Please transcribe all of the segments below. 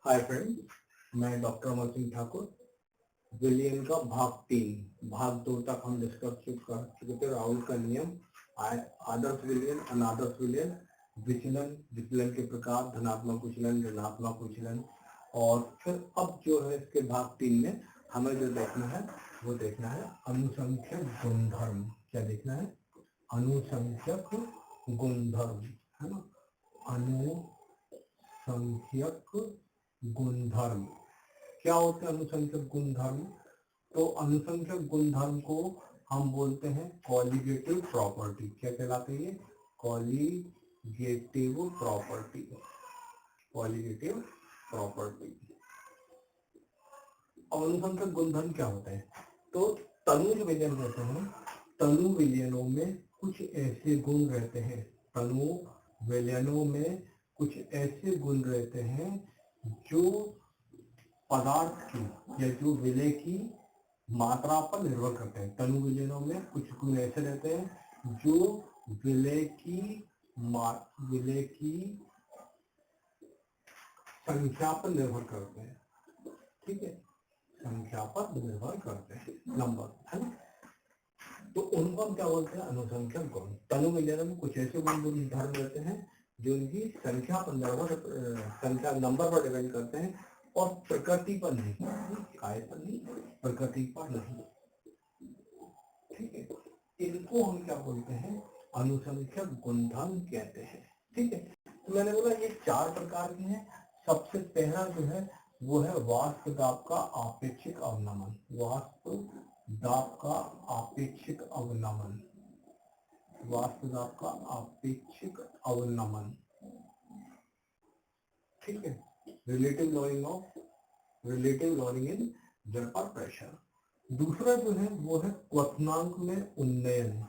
Hi friend, मैं doctor Amar Singh Thakur. विलियन का भाग 2 तक हम डिस्कस कर चुके थे। राहुल का नियम, आदर्श विलियन, अनादर्श विलियन, विचलन के प्रकार, धनात्मक विचलन, ऋणात्मक विचलन। और फिर अब जो है इसके भाग 3 में हमें जो देखना है वो देखना है अनुसंख्यक गुणधर्म। क्या देखना है? अनुसंख्यक गुणधर्म, है ना। अनुसंख्यक गुणधर्म क्या होते हैं? अनुसंख्यक गुणधर्म, तो अनुसंख्यक गुणधर्म को हम बोलते हैं कॉलिगेटिव प्रॉपर्टी। क्या कहलाते हैं ये? Colligative property. Colligative property. अनुसंख्यक गुणधर्म क्या होते हैं? तो तनु विलयन होते हैं, तनु विलयनों में कुछ ऐसे गुण रहते हैं, तनु विलयनों में कुछ ऐसे गुण रहते हैं जो पदार्थ की या जो विलय की मात्रा पर निर्भर करते हैं। तनु विलयनों में कुछ गुण ऐसे रहते हैं जो विलय की संख्या पर निर्भर करते हैं। ठीक है, संख्या पर निर्भर करते हैं, नंबर, है ना। तो उनको हम क्या बोलते हैं? अनुसंख्यक गुण। तनु विलयनों में कुछ ऐसे गुणधर्म रहते हैं जो इनकी संख्या पर नंबर पर डिपेंड करते हैं और प्रकृति पर नहीं, काय पर नहीं, प्रकृति पर नहीं। ठीक है, इनको हम क्या बोलते हैं? अनुसंख्यक गुणधर्म कहते हैं। ठीक है, तो मैंने बोला ये 4 प्रकार के हैं। सबसे पहला जो है वो है वाष्प दाब का आपेक्षिक अवनमन। वाष्प दाब का आपेक्षिक अवनमन। वाष्प दाब का आपेक्षिक अवनमन। ठीक है, relative lowering in vapour pressure. दूसरा जो है वो है क्वथनांक में उन्नयन।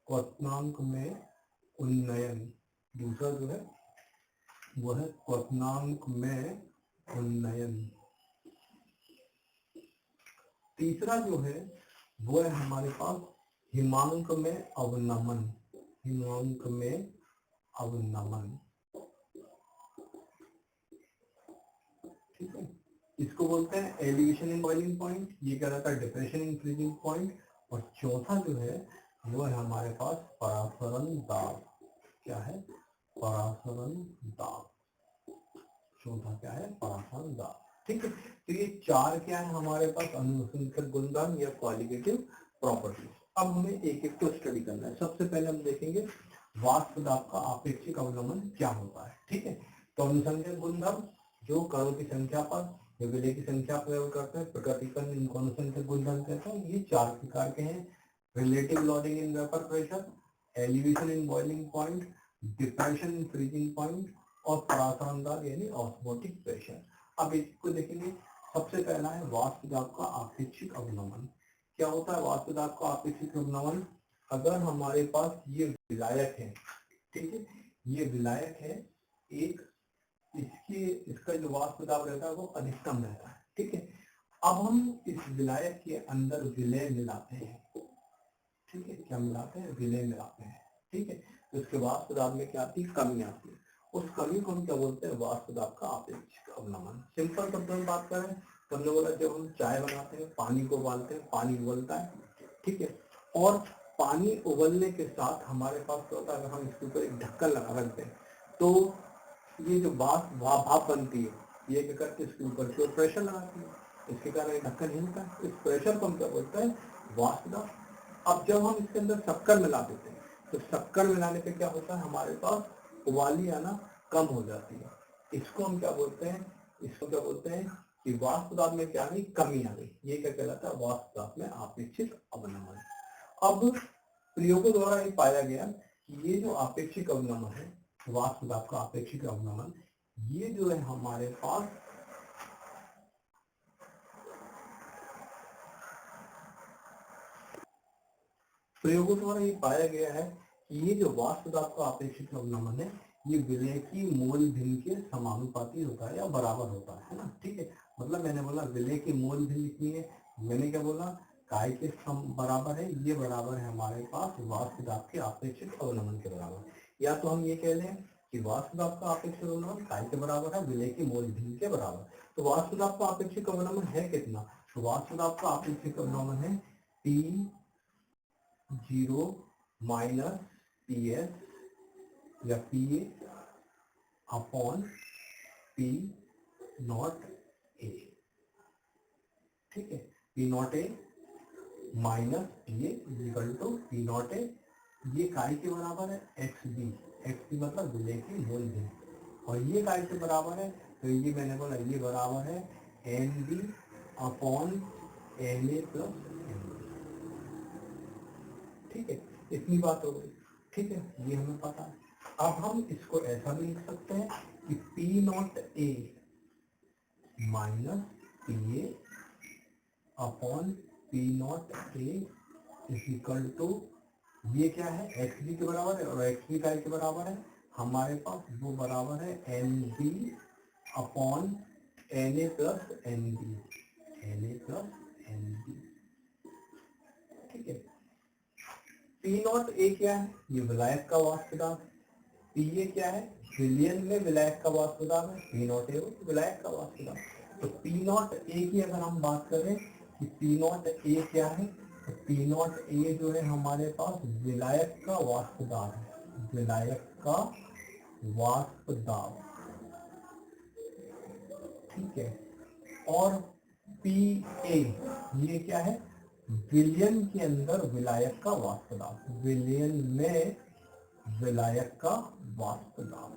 क्वथनांक में उन्नयन दूसरा जो है वो है क्वथनांक में उन्नयन। तीसरा जो है वो है हमारे पास हिमांक में अवनमन। हिमांक में अवनमन। ठीक है, इसको बोलते हैं एलिवेशन इन बॉइलिंग पॉइंट, ये क्या रहता है? Depression in freezing point. और चौथा जो है वो है हमारे पास परासरण दाब। क्या है? परासरण दाब। चौथा क्या है? परासरण दाब। ठीक है, तो ये 4 क्या है हमारे पास? अनुसंख्यक गुणधर्म या क्वालिटेटिव प्रॉपर्टी। अब हमें एक एक को स्टडी करना है। सबसे पहले हम देखेंगे वाष्प दाब का आपेक्षिक अवनमन क्या होता है। ठीक है, तो अनुसंख्यक गुणधर्म जो कणों की संख्या पर या विलय की संख्या पर निर्भर करते हैं, प्रकृति पर, इनको अनुसंख्यक गुणधर्म कहते हैं। ये 4 प्रकार के हैं: relative loading in vapour pressure, elevation in boiling point, depression in freezing point और परासरण दाब यानी ऑस्मोटिक प्रेशर। अब इसको देखेंगे। सबसे पहला है वाष्प दाब का आपेक्षिक अवनमन। क्या होता है वाष्प दाब का आपेक्षिक अवनमन? अगर हमारे पास ये विलायक है, ठीक है, ये विलायक है एक, इसका जो वाष्प दाब रहता है वो अधिकतम रहता है। ठीक है, अब हम इस विलायक के अंदर विलय मिलाते हैं। ठीक है, क्या मिलाते हैं? विलय मिलाते हैं। ठीक है, तो इसके वाष्प दाब में क्या आती है? कमी आती है। उस कमी को हम क्या बोलते हैं? वाष्प दाब का आपेक्षिक अवनमन। सिंपल शब्दों में बात करें तो हमने बोला जब हम चाय बनाते हैं, पानी को उबालते हैं, पानी उबलता है। ठीक है, और पानी उबलने के साथ हमारे पास क्या होता है? अगर हम इसके ऊपर एक ढक्कन लगा रखते हैं तो ये जो भाप बनती है, ये क्या करते हैं? इसके ऊपर जो प्रेशर लगाती है, इसके कारण ढक्कन हिलता है। इस प्रेशर को हम क्या बोलते हैं? वाष्प दाब। अब जब हम इसके अंदर शक्कर मिला देते हैं तो शक्कर मिलाने पे क्या होता है? हमारे पास उबाली आना कम हो जाती है। इसको हम क्या बोलते हैं? इसको क्या बोलते हैं कि वाष्प दाब में क्या आ गई? कमी आ गई। ये क्या कहलाता है? वाष्प दाब में आपेक्षिक अवनमन। अब प्रयोगों द्वारा ये पाया गया कि ये जो आपेक्षिक अवनमन है, वाष्प दाब का आपेक्षिक अवनमन, ये जो है हमारे पास प्रयोगों द्वारा ये पाया गया है कि ये जो वाष्प दाब का आपेक्षिक अवनमन है ये विलय की मोल भिन्न के समानुपाती होता है या बराबर होता है ना। ठीक है, मतलब मैंने बोला विलय की मोल भिन्न कितनी है, मैंने क्या बोला? काय के बराबर है। ये बराबर है हमारे पास वाष्प दाब के आपेक्षिक अवनमन के बराबर। या तो हम ये कह लें कि वाष्प दाब का आपेक्षिक अवनमन काय के बराबर है, विलेय की मोल भिन्न के बराबर। तो वाष्प दाब का आपेक्षिक अवनमन है कितना, तो वाष्प दाब का आपेक्षिक अवनमन है P0 माइनस PS या PA अपॉन P0 A। ठीक है, P0 A minus PA equal to P0 A, ये काय के बराबर है XB, XB मतलब विलेय की मोल भिन्न, और ये काय के बराबर है, तो ये मैंने बोला ये बराबर है NB upon NA plus NB। ठीक है, इतनी बात हो गई। ठीक है, ये हमें पता है। अब हम इसको ऐसा भी लिख सकते हैं कि P0 A minus PA upon P0 A is equal to, ये क्या है XB के बराबर है, और XB काय के बराबर है हमारे पास, वो बराबर है NB upon NA plus NB, NA plus NB। ठीक है, P0 A क्या है, ये विलायक का वाष्प दाब है। PA क्या है, विलयन में विलायक का वाष्प दाब है। P0 A विलायक का वाष्प दाब। तो P0 A की अगर हम बात करें कि P0 A क्या है, तो P0 A जो है हमारे पास विलायक का वाष्प दाब है, विलायक का वाष्प दाब। ठीक है, और PA ये क्या है, विलयन के अंदर विलायक का वाष्प दाब, विलयन में विलायक का वाष्प दाब,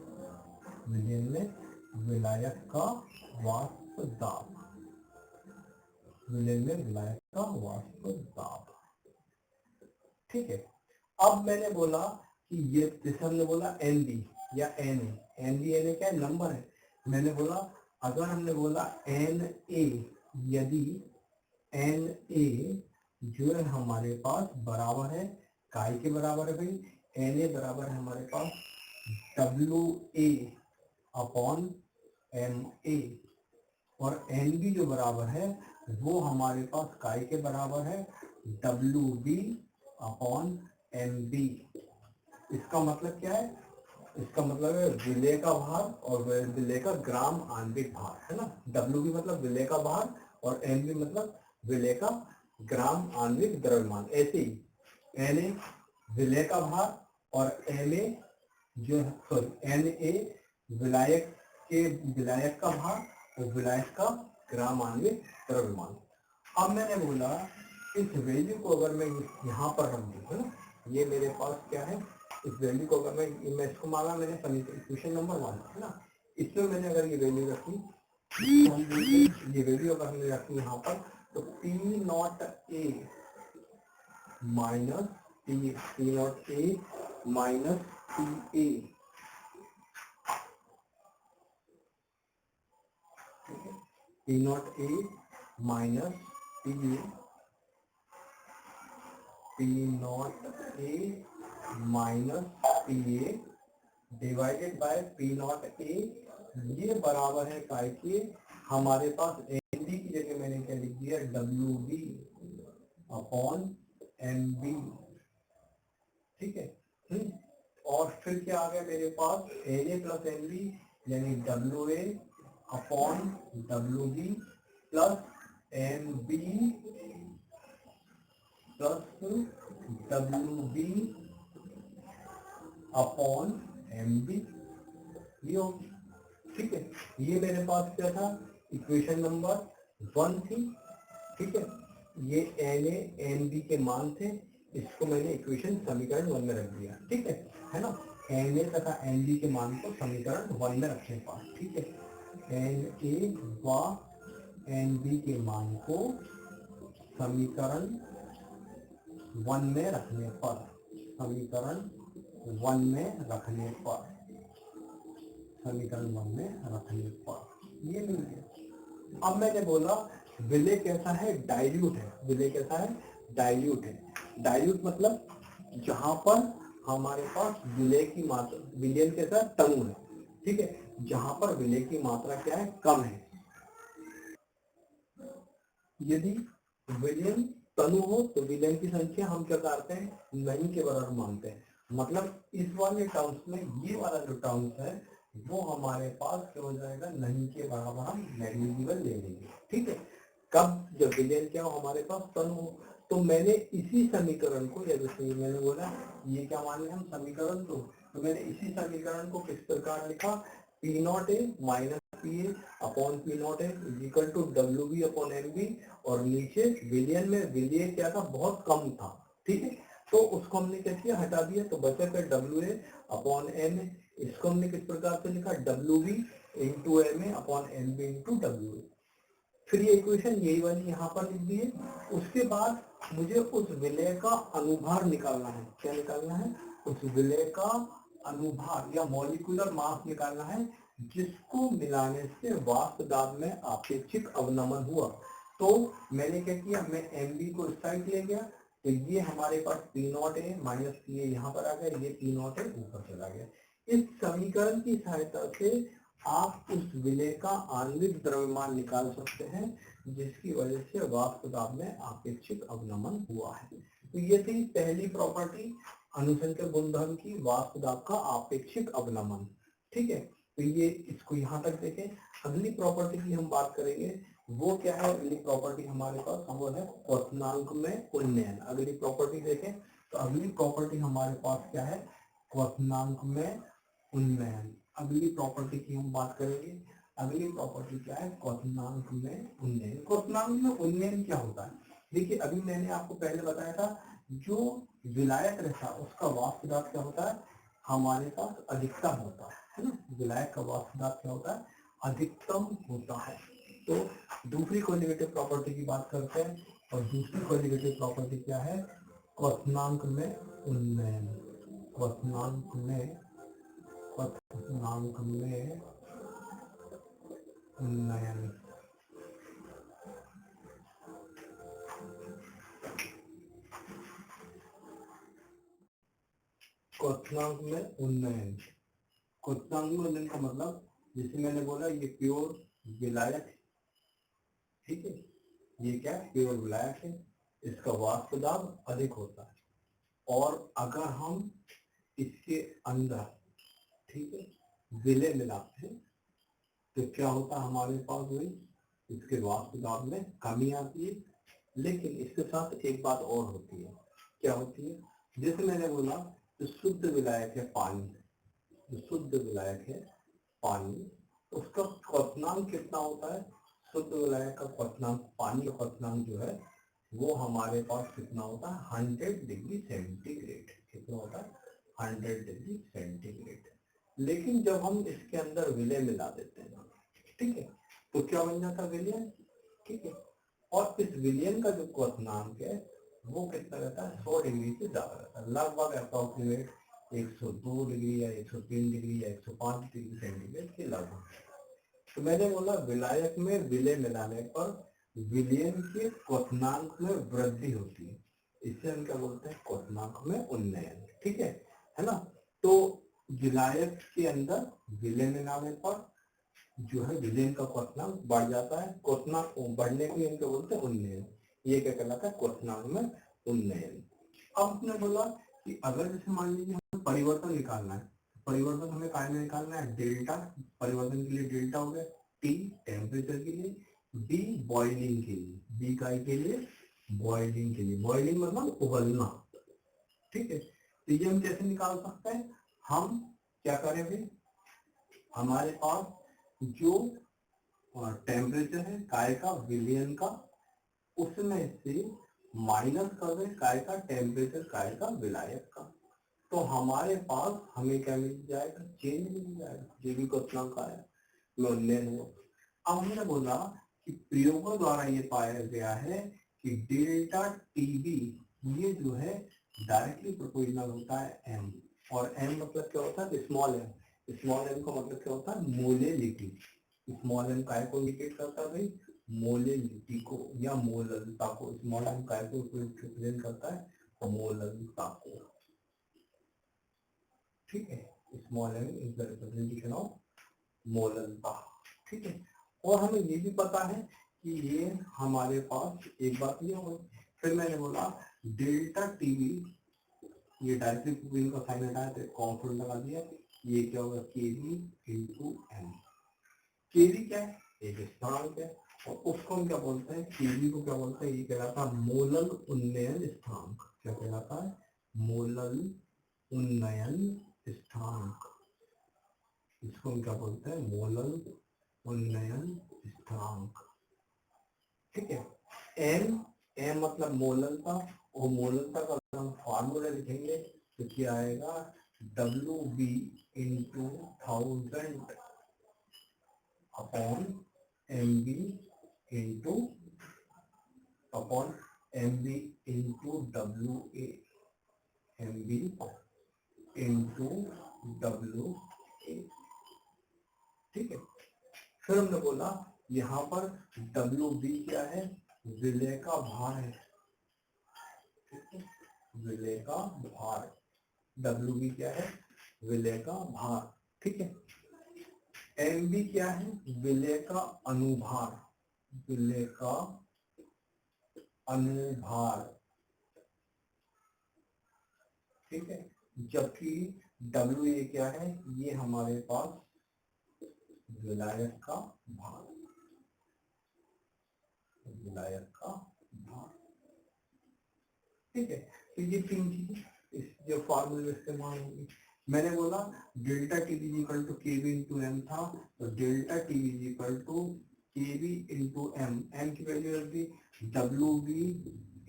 विलयन में विलायक का वाष्प दाब, विलयन में विलायक का वाष्प दाब। ठीक है, अब मैंने बोला कि ये जैसे हमने बोला NB या NA, NB NA क्या है, नंबर है। मैंने बोला अगर हमने बोला NA, यदि NA जो है हमारे पास बराबर है काय के बराबर है भाई, NA बराबर है हमारे पास WA अपॉन MA, और NB जो बराबर है वो हमारे पास काय के बराबर है WB अपॉन MB। इसका मतलब क्या है, इसका मतलब है विलेय का भार और विलेय का ग्राम आणविक भार, है ना। WB मतलब विलेय का भार और MB मतलब विलेय का ग्राम आणविक द्रव्यमान। ऐसे ही Na विलेय का भार और Na जो Na विलायक के विलायक का भार और विलायक का ग्राम आणविक द्रव्यमान। अब मैंने बोला इस वैल्यू को अगर मैं यहाँ पर रख दूँ, है ना, ये मेरे पास क्या है, इस वैल्यू को अगर मैं इसको माना मैंने इक्वेशन नंबर 1, है ना, इसमें मैंने अगर ये वैल्यू रखी, ये वैल्यू अगर हमने रखी यहाँ पर, तो P0 A minus P0 A minus PA, P0 A minus PA, P0 A minus PA divided by P0 A, ये बराबर है काय के, हमारे पास NB की जगह मैंने क्या लिख दिया, WB अपॉन MB। ठीक है, और फिर क्या आ गया मेरे पास, Na प्लस MB यानी WA upon WB plus MB plus WB upon MB, ये हो। ठीक है, ये मेरे पास क्या था, इक्वेशन नंबर 1 थी। ठीक है, ये Na NB के मान थे, इसको मैंने इक्वेशन समीकरण 1 में रख दिया। ठीक है ना, Na तथा NB के मान को समीकरण 1 में रखने पर, ठीक है, Na व NB के मान को समीकरण 1 में रखने पर, समीकरण 1 में रखने पर, समीकरण 1 में रखने पर ये मिल गया। अब मैंने बोला विलेय कैसा है, डाइल्यूट है। विलेय कैसा है, डाइल्यूट है। डाइल्यूट मतलब जहां पर हमारे पास विलेय की मात्रा, विलयन के साथ तनु है। ठीक है, जहां पर विलेय की मात्रा क्या है, कम है। यदि विलयन तनु हो तो विलयन की संख्या हम क्या करते हैं, नहीं के बराबर मानते हैं। मतलब इस वाले टर्म्स में ये वाला जो टर्म्स है वो हमारे पास क्या हो जाएगा, नहीं के बराबर हम नेग्लिजिबल ले लेंगे। ठीक है, कब, जब विलेन क्या हो हमारे पास सन हो। तो मैंने इसी समीकरण को, या जैसे मैंने बोला ये क्या मान लिया हम समीकरण, तो मैंने इसी समीकरण को किस प्रकार लिखा, P naught A minus P A upon P naught A equal to W B upon M B, और नीचे विलियन में विलियन क्या था, बहुत कम था। ठीक है, तो उसको हमने क्या किया, हटा दिया, तो बचा फिर W A upon M A. इसको हमने किस प्रकार से लिखा, W B into M A upon M B into W A. फिर ये इक्वेशन यही वाली यहाँ पर लिख दी है। उसके बाद मुझे उस विलय का अनुभार निकालना है। क्या निकालना है, उस विलय का अनुभार या मॉलिक्यूलर मास निकालना है, जिसको मिलाने से वाष्प दाब में आपेक्षिक अवनमन हुआ। तो मैंने क्या किया, मैं एम बी को इस साइड ले गया, तो ये हमारे पास पी नॉट है माइनस पी ए यहाँ पर आ गया, ये पी नॉट है ऊपर चला गया। इस समीकरण की सहायता से आप उस विलय का आणविक द्रव्यमान निकाल सकते हैं, जिसकी वजह से वाष्प दाब में आपेक्षिक अवनमन हुआ है। तो ये थी पहली प्रॉपर्टी अनुसंख्यक गुणधर्म की, वाष्प दाब का आपेक्षिक अवनमन। ठीक है, तो ये इसको यहाँ तक देखें। अगली प्रॉपर्टी की हम बात करेंगे, वो क्या है, अगली प्रॉपर्टी हमारे पास वो है क्वथनांक में उन्नयन। अगली प्रॉपर्टी देखें, तो अगली प्रॉपर्टी हमारे पास क्या है, क्वथनांक में उन्नयन। अगली प्रॉपर्टी की हम बात करेंगे। अगली प्रॉपर्टी क्या है, क्वथनांक में उन्नयन। क्वथनांक में उन्नयन क्या होता है, देखिए अभी मैंने आपको पहले बताया था, जो विलायक रहता है उसका वाष्प दाब क्या होता है, हमारे पास अधिकतम होता है ना। विलायक का वाष्प दाब क्या होता है, अधिकतम होता है। तो दूसरी कोलिगेटिव प्रॉपर्टी की बात करते हैं, और दूसरी कोलिगेटिव प्रॉपर्टी क्या है, क्वथनांक में उन्नयन। क्वथनांक में उन्नयन। क्वथनांक में उन्नयन, क्वथनांक में उन्नयन का मतलब, जैसे मैंने बोला ये प्योर विलायक, ठीक है, ये क्या प्योर विलायक है, इसका वाष्प दाब अधिक होता है। और अगर हम इसके अंदर, ठीक है, विलय मिलाते हैं तो क्या होता है, हमारे पास वही इसके वाष्प दाब में कमी आती है। लेकिन इसके साथ एक बात और होती है, क्या होती है, जैसे मैंने बोला जो शुद्ध विलायक है पानी, जो शुद्ध विलायक है पानी, उसका क्वथनांक कितना होता है, शुद्ध विलायक का क्वथनांक, पानी का क्वथनांक जो है वो हमारे पास कितना होता है, 100 डिग्री सेंटीग्रेड। कितना होता है, 100 डिग्री सेंटीग्रेड। लेकिन जब हम इसके अंदर विलय मिला देते हैं, ठीक है, तो क्या बन जाता है, विलयन। ठीक है, और इस विलयन का जो क्वथनांक है वो कितना रहता है, 100 डिग्री से ज्यादा रहता है, लगभग अप्रोक्सीमेट 102 डिग्री या 103 डिग्री या 105 डिग्री सेंटीग्रेड के लगभग। तो मैंने बोला विलायक में विलय मिलाने पर विलयन के क्वथनांक में वृद्धि होती है, इसे हम क्या बोलते हैं, क्वथनांक में उन्नयन। ठीक है ना। तो विलायक के अंदर विलय मिलाने पर जो है विलयन का क्वथनांक बढ़ जाता है, क्वथनांक बढ़ने को इनके बोलते हैं उन्नयन। ये क्या कहलाता है, क्वथनांक में उन्नयन। अब हमने बोला कि अगर जैसे मान लीजिए हमें परिवर्तन निकालना है, परिवर्तन हमें काय में निकालना है, डेल्टा, परिवर्तन के लिए डेल्टा हो गया, टी टेम्परेचर के लिए, बी बॉइलिंग के लिए, बी काय के लिए, बॉइलिंग के लिए, बॉइलिंग मतलब उबलना। ठीक है, तो ये हम कैसे निकाल सकते हैं, हम क्या करें भाई, हमारे पास जो टेम्परेचर है काय का, विलयन का, उसमें से माइनस कर दें काय का टेम्परेचर, काय का विलायक का, तो हमारे पास हमें क्या मिल जाएगा, चेंज मिल जाएगा, जो भी क्वथनांक आया में उन्नयन हुआ। अब हमने बोला कि प्रयोगों द्वारा ये पाया गया है कि डेल्टा टीबी ये जो है डायरेक्टली प्रोपोर्शनल होता है एम, और एम मतलब क्या होता है, स्मॉल एम। स्मॉल एम का मतलब क्या होता है, मोलेलिटी। स्मॉल एम काय को इंडिकेट करता है भाई, मोलेलिटी को या मोललता को। स्मॉल एम काय को रिप्रेजेंट करता है, मोललता को। ठीक है, small M is the representation of molality. ठीक है, और हमें ये भी पता है कि ये हमारे पास एक बात ये हो। फिर मैंने बोला डेल्टा टीवी ये डायरेक्टली प्रोपीन का साइन हटाया तो कॉन्स्टेंट लगा दिया, ये क्या होगा Kb इंटू एम। Kb क्या है, एक स्थिरांक है, और उसको हम क्या बोलते हैं, Kb को क्या बोलते हैं, ये कहलाता है मोलल उन्नयन स्थिरांक। क्या कहलाता है, मोलल उन्नयन स्थिरांक। इसको हम क्या बोलते हैं, मोलल उन्नयन स्थिरांक। ठीक है, एम, एम मतलब मोललता, और मोललता का अगर हम फार्मूला लिखेंगे तो क्या आएगा, W B into 1000 upon M B into W A, M B into W A. ठीक है, फिर हमने बोला यहाँ पर डब्ल्यू बी क्या है, विलय का भार है। विलय का भार, डब्ल्यू बी क्या है, विलय का भार। ठीक है, एम बी क्या है, विलय का अनुभार, विलय का अनुभार। ठीक है, जबकि डब्ल्यू ए क्या है, ये हमारे पास विलायक का भार, विलायक का भार। ठीक है, तो ये तीन चीजें इस जो फार्मूले में इस्तेमाल होगी। मैंने बोला delta T is equal to K B into M था, तो delta T is equal to K B into M, M की वैल्यू रख दी W B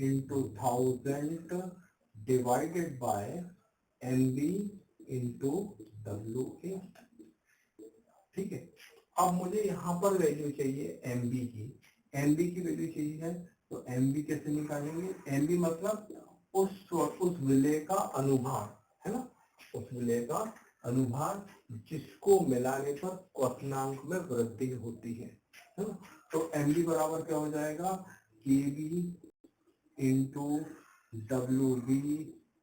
into 1000 divided by M B into W A. ठीक है, अब मुझे यहाँ पर वैल्यू चाहिए एम बी की, एम बी की वैल्यू चाहिए है, तो एम बी कैसे निकालेंगे, एम बी मतलब उस विलय का अनुभार है ना, उस विलय का अनुभार जिसको मिलाने पर क्वथनांक में वृद्धि होती है ना। तो एम बी बराबर क्या हो जाएगा, K B into W B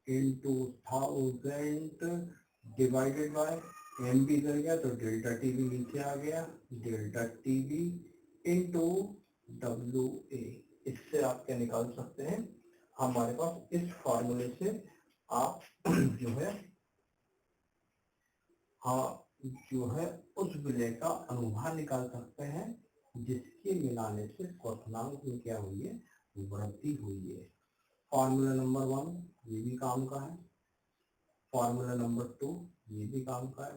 into 1000 divided by M B इधर गया तो डेल्टा टी बी नीचे आ गया, delta T B into W A. इससे आप क्या निकाल सकते हैं, हमारे पास इस फॉर्मूले से आप जो है जो है उस विलय का अनुभार निकाल सकते हैं जिसके मिलाने से क्वथनांक में क्या हुई है, वृद्धि हुई है। फॉर्मूला नंबर 1 ये भी काम का है, फॉर्मूला नंबर 2 ये भी काम का है,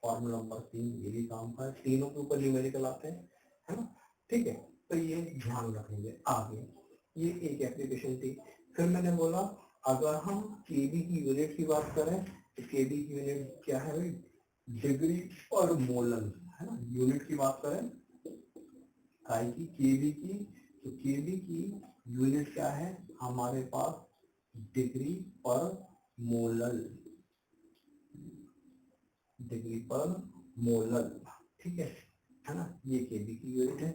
फॉर्मूला नंबर 3 ये भी काम का है, तीनों के ऊपर न्यूमेरिकल आते हैं है ना। ठीक है, तो ये ध्यान रखेंगे आगे, ये एक एप्लीकेशन थी। फिर मैंने बोला अगर हम केबी की यूनिट की बात करें तो केबी की यूनिट क्या है भाई, डिग्री पर मोलन है ना। यूनिट की बात करें काय की, केबी की, तो केबी की यूनिट क्या है हमारे पास, डिग्री पर मोलल, डिग्री पर मोलल। ठीक है ना, ये केबी की यूनिट है।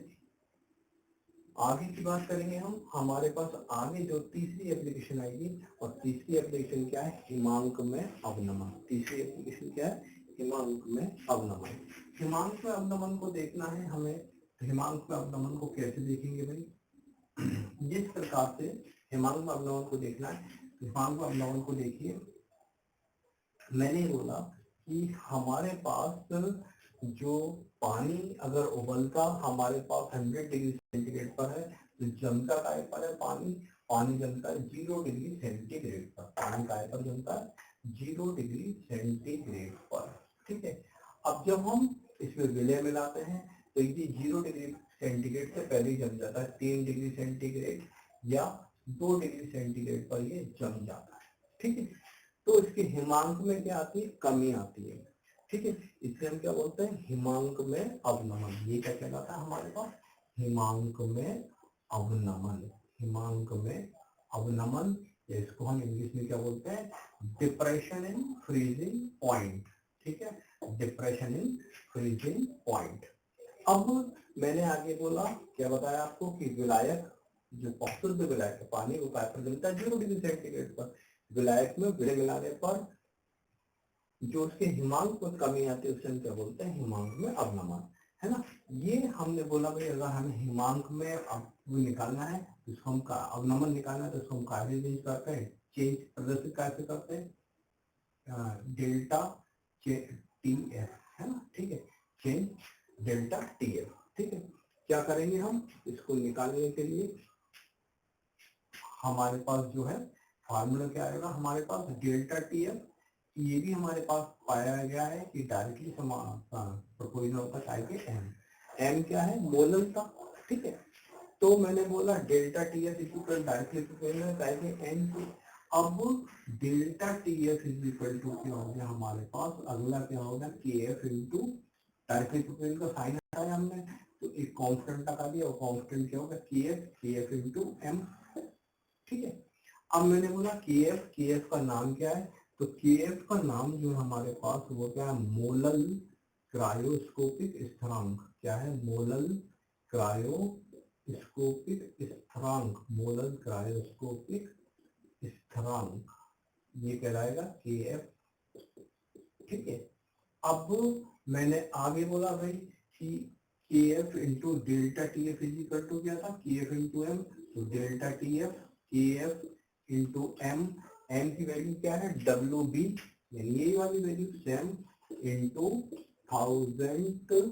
आगे की बात करेंगे हम, हमारे पास आगे जो तीसरी एप्लीकेशन आएगी, और तीसरी एप्लीकेशन क्या है, हिमांक में अवनमन। तीसरी एप्लीकेशन क्या है, हिमांक में अवनमन। हिमांक में अवनमन को देखना है हमें, तो हिमांक में अवनमन को कैसे देखेंगे भाई, जिस प्रकार से हिमांक में अवनमन को देखना है, हिमांक में अवनमन को देखिए, मैंने बोला कि हमारे पास जो पानी अगर उबलता हमारे पास 100 डिग्री सेंटीग्रेड पर है, तो जमता काय पर है, पानी पानी जमता है 0 डिग्री सेंटीग्रेड पर, पानी काय पर जमता है 0 डिग्री सेंटीग्रेड पर। ठीक है, अब जब हम इसमें विलय मिलाते हैं तो ये 0 डिग्री सेंटीग्रेड से पहले ही जम जाता है, 3 डिग्री सेंटीग्रेड या 2 डिग्री सेंटीग्रेड पर ये जम जाता है। ठीक है, तो इसके हिमांक में क्या आती है, कमी आती है। ठीक है, इससे हम क्या बोलते हैं, हिमांक में अवनमन। ये क्या कहलाता है हमारे पास, हिमांक में अवनमन, हिमांक में अवनमन। इसको हम इंग्लिश में क्या बोलते हैं, डिप्रेशन इन फ्रीजिंग पॉइंट। ठीक है, डिप्रेशन इन फ्रीजिंग पॉइंट। अब मैंने आगे बोला, क्या बताया आपको कि विलायक जो शुद्ध विलायक है, पानी को काय पर जमता है 0 डिग्री सेंटीग्रेड पर, विलायक में विलय मिलाने पर जो उसके हिमांक में कमी आती है उसे हम क्या बोलते हैं, हिमांक में अवनमन है ना। ये हमने बोला भाई अगर हमें हिमांक में निकालना है, इसको हम अवनमन निकालना है तो इसको हम काय से चेंज करते हैं, चेंज प्रदर्शित कैसे करते हैं, डेल्टा टी एफ, है ना, ठीक है, चेंज डेल्टा टी एफ, ठीक है। क्या करेंगे हम इसको निकालने के लिए, हमारे पास जो है फार्मूला क्या आएगा, हमारे पास डेल्टा टी एफ, ये भी हमारे पास पाया गया है कि डायरेक्टली प्रोपोर्शनल होता है टाइप के एम, एम क्या है मोलल का, ठीक है। तो मैंने बोला delta T F equal directly proportional type के एम की। अब delta T F is equal to क्या हो गया हमारे पास, अगला क्या होगा K F into directly proportional का साइन हटाया हमने, तो एक कांस्टेंट लगा दिया, और कांस्टेंट क्या होगा के एफ इंटू एम, ठीक है। अब मैंने बोला के एफ का नाम क्या है, तो के एफ का नाम जो है हमारे पास वो क्या है, मोलल क्रायोस्कोपिक स्थिरांक, क्या है, मोलल क्रायोस्कोपिक स्थिरांक, मोलल क्रायोस्कोपिक स्थिरांक, ये कहलाएगा के एफ, ठीक है। अब मैंने आगे बोला भाई कि K F into delta T F is equal to क्या था, के एफ इंटू एम, तो delta T F K F into M, M की वैल्यू क्या है डब्ल्यू बी, यानी यही वाली value same into 1000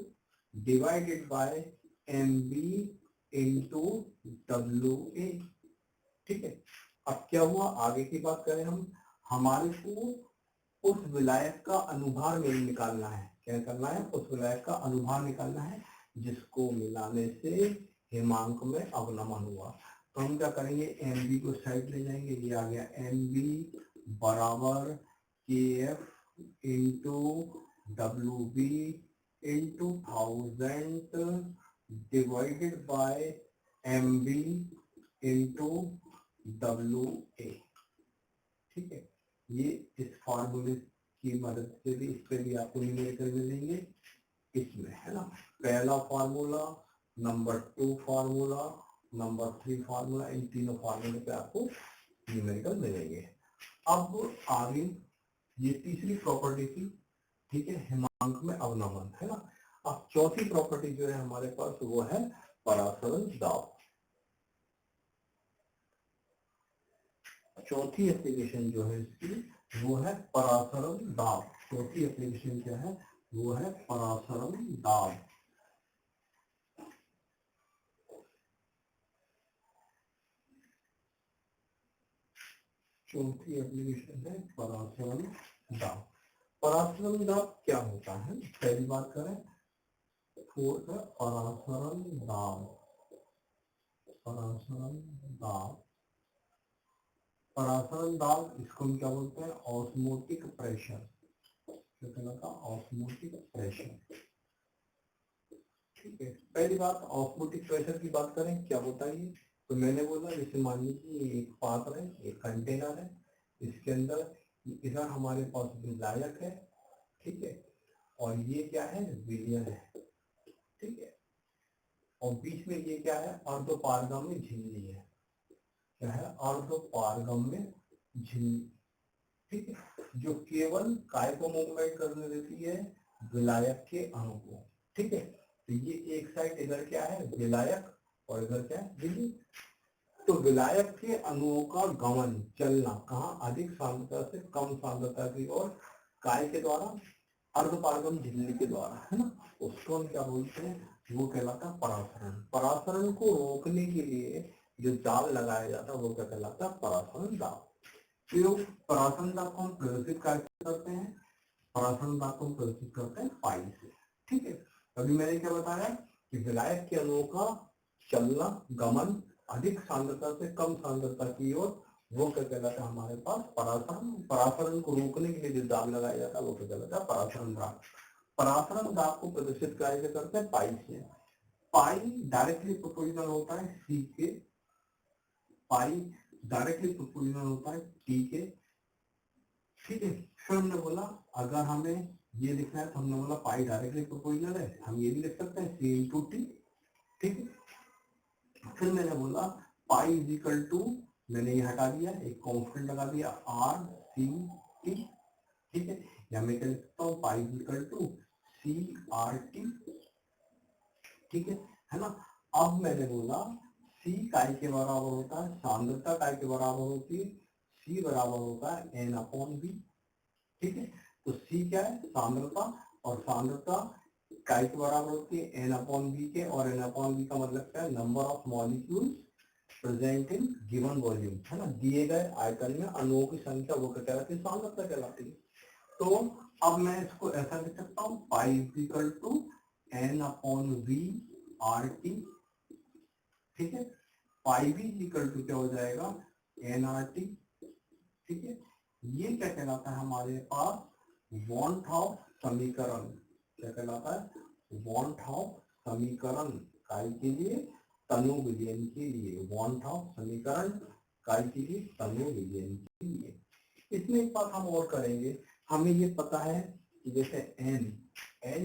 divided by M B into W A, ठीक है। अब क्या हुआ, आगे की बात करें हम, हमारे को उस विलायक का अनुभार में निकालना है, क्या करना है, उस विलायक का अनुभार निकालना है जिसको मिलाने से हिमांक में अवनमन हुआ। तो हम क्या करेंगे, एम बी को साइड ले जाएंगे, ये आ गया एम बी बराबर K F into W B into 1000 divided by M B into W A, ठीक है। ये इस फार्मूले की मदद से भी, इस पे भी आपको न्यूमेरिकल मिलेंगे इसमें, है ना। पहला formula, number 2 formula, number 3 formula, इन तीनों फार्मूले पे आपको न्यूमेरिकल मिलेंगे। अब आगे ये तीसरी प्रॉपर्टी थी, ठीक है, हिमांक में अवनमन, है ना। अब चौथी प्रॉपर्टी जो है हमारे पास वो है परासरण दाब। चौथी एप्लीकेशन जो है इसकी वो है परासरण दाब। चौथी एप्लीकेशन क्या है, वो है परासरण दाब। चौथी एप्लीकेशन है परासरण दाब। परासरण दाब क्या होता है, पहली बात करें परासरण दाब। परासरण दाब, परासरण दाब इसको हम क्या बोलते हैं, ऑस्मोटिक प्रेशर, क्या कहलाता है, ऑस्मोटिक प्रेशर, ठीक है। पहली बात ऑस्मोटिक प्रेशर की बात करें, क्या होता है ये, तो मैंने बोला जैसे मान लीजिए एक पात्र है, एक कंटेनर है, इसके अंदर इधर हमारे पास विलायक है, ठीक है, और ये क्या है, विलयन है, ठीक है, और बीच में ये क्या है, अर्धपारगम्य झिल्ली है, क्या है, अर्धपारगम्य झिल्ली, ठीक है, जो केवल काय को मूवमेंट करने देती है, विलायक के अणु को, ठीक है। तो ये एक साइड इधर क्या है विलायक, और इधर क्या है झिल्ली। तो विलायक के अणुओं का गमन, चलना कहाँ, अधिक सांद्रता से कम सांद्रता की ओर, काय के द्वारा, अर्धपारगम झिल्ली के द्वारा, है ना, उसको हम क्या बोलते हैं, वो कहलाता है परासरण। परासरण को रोकने के लिए जो जाल लगाया जाता है वो क्या कहलाता है, परासरण दाब। तो परासरण दाब को हम प्रदर्शित करते हैं, परासरण दाब को हम प्रदर्शित करते हैं पाई से, ठीक है। अभी मैंने क्या बताया कि विलायक के अणुओं का चलना, गमन अधिक सांद्रता से कम सांद्रता की ओर, वो क्या कहलाता है हमारे पास परासरण। परासरण को रोकने के लिए जो दाब लगाया जाता है वो क्या कहलाता है, परासरण दाब। परासरण दाब को प्रदर्शित कैसे करते हैं, पाई से। पाई डायरेक्टली प्रोपोर्शनल होता है सी के, पाई डायरेक्टली प्रोपोर्शनल होता है टी के, ठीक है। फिर हमने बोला अगर हमें ये लिखना है तो हमने बोला पाई डायरेक्टली प्रोपोर्शनल है, हम ये भी लिख सकते हैं सी इंटू टी, ठीक है। फिर मैंने बोला पाई इज इक्वल टू, मैंने ये हटा दिया, एक कांस्टेंट लगा दिया आर सी टी, ठीक है, या मैं क्या लिख सकता हूँ, pi is equal to C R T, ठीक है ना। अब मैंने बोला सी काय के बराबर होता है, सांद्रता काय के बराबर होती है C बराबर होता है N/V। ठीक है, तो C क्या है, सांद्रता, और सांद्रता काय के बराबर होती है N/V के, और N/V का मतलब क्या है, number of molecules present in given volume, है ना, दिए गए आयतन में अणुओं की संख्या वो क्या कहलाती है, सांद्रता कहलाती है। तो अब मैं इसको ऐसा लिख सकता हूँ, pi equal to N/V RT। ठीक है, पाई भी इक्वल टू क्या हो जाएगा, NRT। ठीक है, ये क्या कहलाता है हमारे पास, वॉन हाफ समीकरण। क्या कहलाता है, वॉन हाफ समीकरण, काय के लिए, तनु विलयन के लिए, वॉन हाफ समीकरण काय के लिए, तनु विलयन के लिए। इसमें एक बात हम और करेंगे, हमें ये पता है कि जैसे एन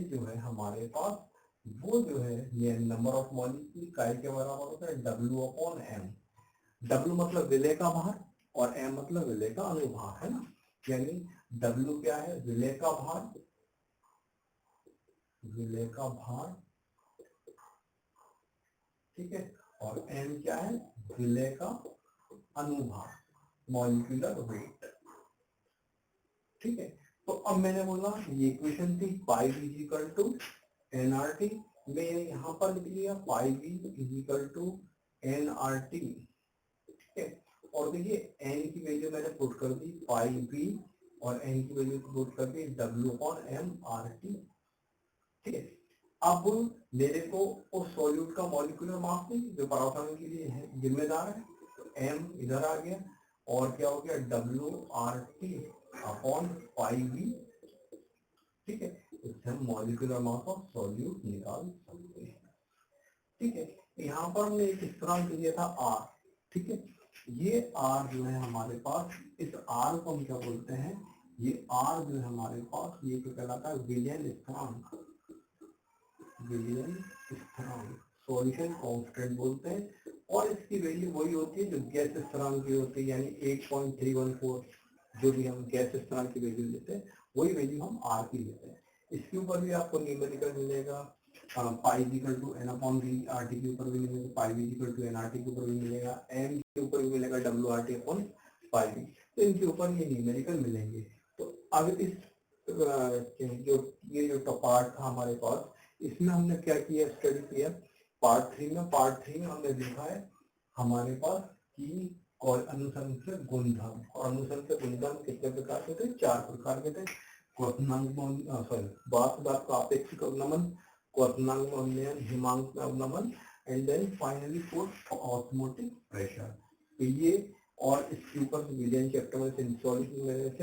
जो है हमारे पास, वो जो है ये नंबर ऑफ मॉलिक्यूल काय के बराबर होता है W/M। W मतलब विलय का भार, और M मतलब विलय का अनुभार, है ना, यानी W क्या है, विलय का भार, विलय का भार, ठीक है, और M क्या है, विलय का अनुभार, मॉलिक्यूलर वेट। ठीक है, तो अब मैंने बोला ये इक्वेशन थी, पाई बी इक्वल टू NRT, मैंने यहाँ पर लिख लिया पाई बी इक्वल टू NRT। ठीक है, और देखिए n की वैल्यू मैंने पुट कर दी पाई बी, और n की वैल्यू पुट कर दी W/M RT। ठीक है, अब मेरे को उस सॉल्यूट का मॉलिक्यूलर मास नहीं जो परावसान के लिए है जिम्मेदार है, तो m इधर आ गया, और क्या हो गया, WRT अपॉन पाई बी। ठीक है, इससे हम मॉलिक्यूलर मास ऑफ सॉल्यूट निकाल सकते हैं। ठीक है, यहाँ पर हमने एक स्थिरांक दिया था R। ठीक है, ये R जो है हमारे पास, इस R को हम क्या बोलते हैं, ये R जो है हमारे पास, ये क्या कहलाता है, विलयन स्थिरांक, विलयन स्थिरांक, सॉल्यूशन कांस्टेंट बोलते हैं, और इसकी वैल्यू वही होती है जो गैस स्थिरांक की होती है, यानी 8.314, जो भी हम गैस स्थिरांक की वैल्यू लेते हैं वही वैल्यू हम R की लेते हैं। इसके ऊपर भी आपको न्यूमेरिकल मिलेगा, pi equal to N/V RT के ऊपर भी मिलेगा, पाई बी इक्वल टू NRT के ऊपर भी मिलेगा, M के ऊपर भी मिलेगा WRT अपॉन पाई बी, तो इनके ऊपर ये न्यूमेरिकल मिलेंगे। तो अब इस जो पार्ट था हमारे पास, इसमें हमने क्या किया, स्टडी किया। पार्ट थ्री में हमने देखा है हमारे पास कि और अनुसंख्यक गुणधर्म, और अनुसंख्यक गुणधर्म कितने प्रकार के थे, 4 प्रकार के थे, बात का अपेक्षिक अवनमन, क्वथनांक में उन्नयन, हिमांक में अवनमन, and then finally fourth osmotic pressure. तो ये, और इसके ऊपर विलियम चैप्टर से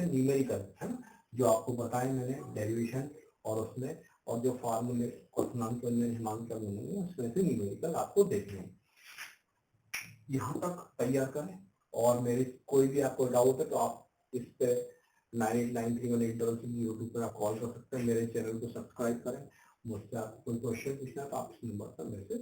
न्यूमेरिकल है ना, जो आपको बताए मैंने डेरिवेशन, और उसमें और जो फार्मूले क्वथनांक में हिमांक का अवनमन है उसमें से न्यूमेरिकल आपको देखने हैं। यहाँ तक तैयार करें, और मेरे कोई भी आपको डाउट है तो आप इस पे 98931800 पर आप कॉल कर सकते हैं, मेरे चैनल को सब्सक्राइब करें। मुझसे आपको कोई क्वेश्चन पूछना है तो आप इस नंबर पर मेरे से